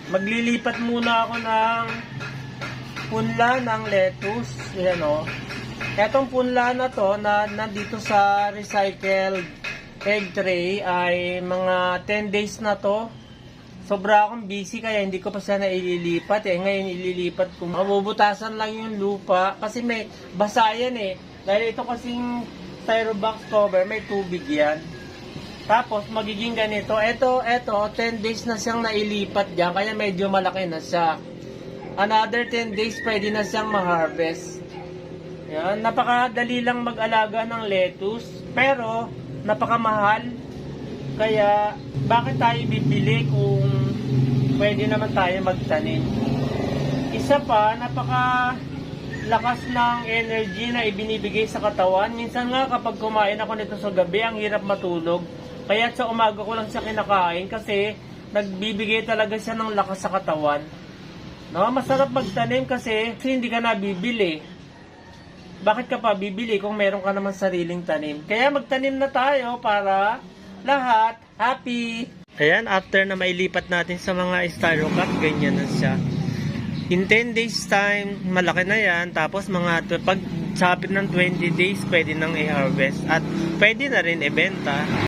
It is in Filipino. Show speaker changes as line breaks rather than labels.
Maglilipat muna ako ng punla ng lettuce. Ayan o. Etong punla na to na nandito sa recycled egg tray ay mga 10 days na to. Sobra akong busy kaya hindi ko pa siya naililipat eh. Ngayon ililipat ko. Mabubutasan lang yung lupa kasi may basa yan eh. Dahil ito kasing styro box cover, may tubig yan. Tapos magiging ganito. Ito 10 days na siyang nailipat dyan kaya medyo malaki na siya. Another 10 days pwede na siyang ma-harvest. Yan, napakadali lang mag-alaga ng lettuce pero napakamahal. Kaya bakit tayo bibili kung pwede naman tayo magtanim? Isa pa, napakalakas ng energy na ibinibigay sa katawan. Minsan nga kapag kumain ako nito sa gabi, ang hirap matulog. Kaya sa umaga ko lang siya kinakain kasi nagbibigay talaga siya ng lakas sa katawan. No, masarap magtanim kasi hindi ka na bibili. Bakit ka pa bibili kung meron ka naman sariling tanim? Kaya magtanim na tayo para lahat happy. Ayan, after na mailipat natin sa mga styro cup, ganyan na siya. In 10 days time, malaki na yan. Tapos pag sapit ng 20 days, pwede nang i-harvest. At pwede na rin ibenta.